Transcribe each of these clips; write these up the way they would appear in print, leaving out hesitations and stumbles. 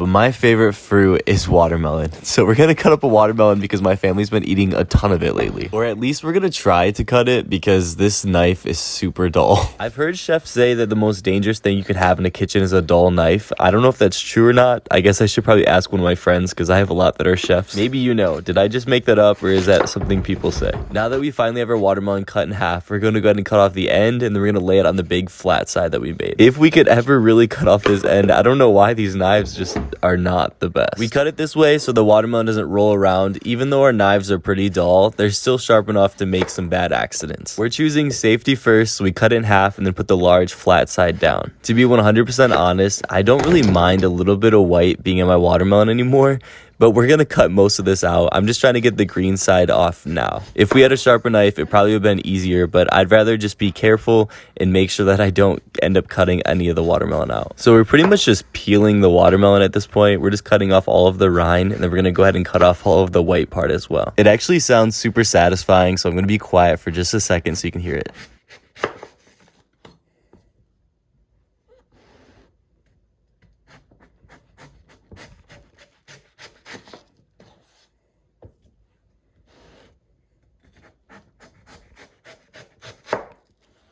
but my favorite fruit is watermelon. So we're gonna cut up a watermelon because my family's been eating a ton of it lately. Or at least we're gonna try to cut it because this knife is super dull. I've heard chefs say that the most dangerous thing you could have in a kitchen is a dull knife. I don't know if that's true or not. I guess I should probably ask one of my friends because I have a lot that are chefs. Maybe you know. Did I just make that up, or is that something people say? Now that we finally have our watermelon cut in half, we're gonna go ahead and cut off the end, and then we're gonna lay it on the big flat side that we made. If we could ever really cut off this end, I don't know why these knives just are not the best. We cut it this way so the watermelon doesn't roll around. Even though our knives are pretty dull, they're still sharp enough to make some bad accidents. We're choosing safety first, so we cut it in half and then put the large flat side down. To be 100% honest, I don't really mind a little bit of white being in my watermelon anymore, but we're gonna cut most of this out. I'm just trying to get the green side off now. If we had a sharper knife, it probably would have been easier, but I'd rather just be careful and make sure that I don't end up cutting any of the watermelon out. So we're pretty much just peeling the watermelon at this point. We're just cutting off all of the rind, and then we're gonna go ahead and cut off all of the white part as well. It actually sounds super satisfying, so I'm gonna be quiet for just a second so you can hear it.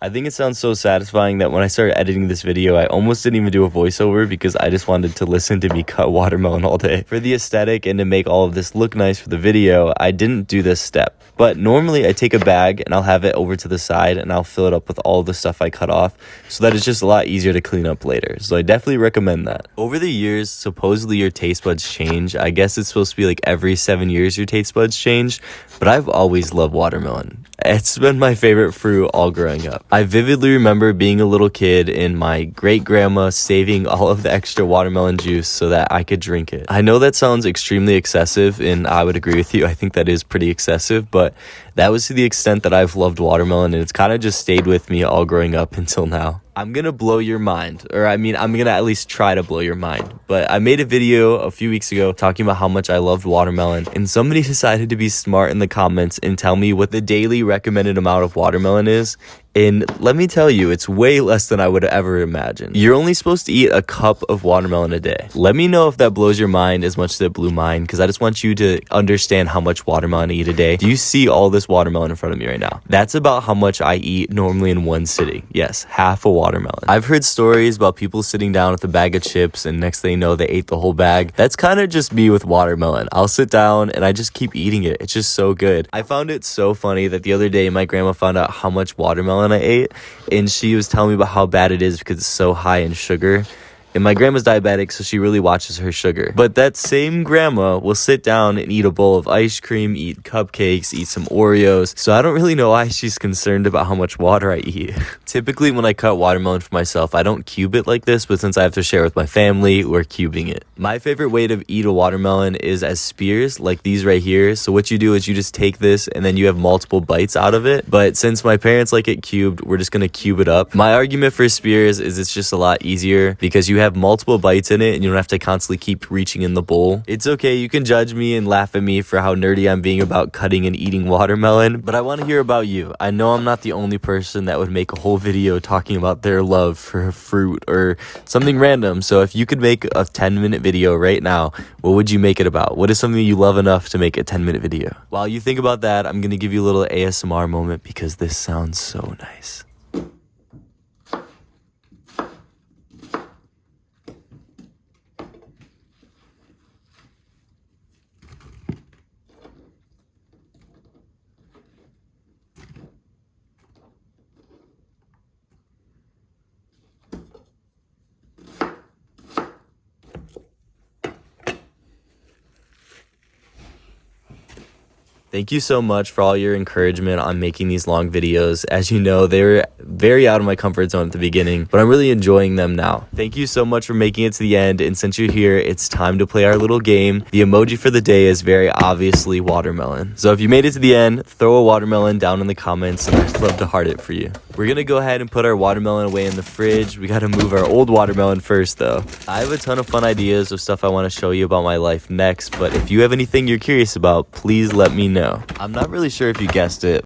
I think it sounds so satisfying that when I started editing this video, I almost didn't even do a voiceover because I just wanted to listen to me cut watermelon all day. For the aesthetic and to make all of this look nice for the video, I didn't do this step. But normally I take a bag and I'll have it over to the side and I'll fill it up with all the stuff I cut off so that it's just a lot easier to clean up later. So I definitely recommend that. Over the years, supposedly your taste buds change. I guess it's supposed to be like every 7 years your taste buds change, but I've always loved watermelon. It's been my favorite fruit all growing up. I vividly remember being a little kid and my great-grandma saving all of the extra watermelon juice so that I could drink it. I know that sounds extremely excessive, and I would agree with you. I think that is pretty excessive, but that was to the extent that I've loved watermelon, and it's kind of just stayed with me all growing up until now. I'm gonna blow your mind, or I mean, I'm gonna at least try to blow your mind. But I made a video a few weeks ago talking about how much I loved watermelon, and somebody decided to be smart in the comments and tell me what the daily recommended amount of watermelon is. And let me tell you, it's way less than I would ever imagine. You're only supposed to eat a cup of watermelon a day. Let me know if that blows your mind as much as it blew mine, because I just want you to understand how much watermelon I eat a day. Do you see all this watermelon in front of me right now? That's about how much I eat normally in one sitting. Yes, half a watermelon. I've heard stories about people sitting down with a bag of chips and next thing you know, they ate the whole bag. That's kind of just me with watermelon. I'll sit down and I just keep eating it. It's just so good. I found it so funny that the other day my grandma found out how much watermelon I ate, and she was telling me about how bad it is because it's so high in sugar. And my grandma's diabetic, so she really watches her sugar. But that same grandma will sit down and eat a bowl of ice cream, eat cupcakes, eat some Oreos. So I don't really know why she's concerned about how much water I eat. Typically, when I cut watermelon for myself, I don't cube it like this, but since I have to share with my family, we're cubing it. My favorite way to eat a watermelon is as spears, like these right here. So what you do is you just take this and then you have multiple bites out of it. But since my parents like it cubed, we're just gonna cube it up. My argument for spears is it's just a lot easier because you have multiple bites in it and you don't have to constantly keep reaching in the bowl. It's okay, you can judge me and laugh at me for how nerdy I'm being about cutting and eating watermelon, but I want to hear about you. I know I'm not the only person that would make a whole video talking about their love for fruit or something random. So if you could make a 10-minute video right now, what would you make it about? What is something you love enough to make a 10-minute video? While you think about that, I'm going to give you a little ASMR moment because this sounds so nice. Thank you so much for all your encouragement on making these long videos. As you know, they were very out of my comfort zone at the beginning, but I'm really enjoying them now. Thank you so much for making it to the end, and since you're here, it's time to play our little game. The emoji for the day is very obviously watermelon. So if you made it to the end, throw a watermelon down in the comments, and I'd love to heart it for you. We're gonna go ahead and put our watermelon away in the fridge. We gotta move our old watermelon first though. I have a ton of fun ideas of stuff I want to show you about my life next, but if you have anything you're curious about, please let me know. I'm not really sure if you guessed it,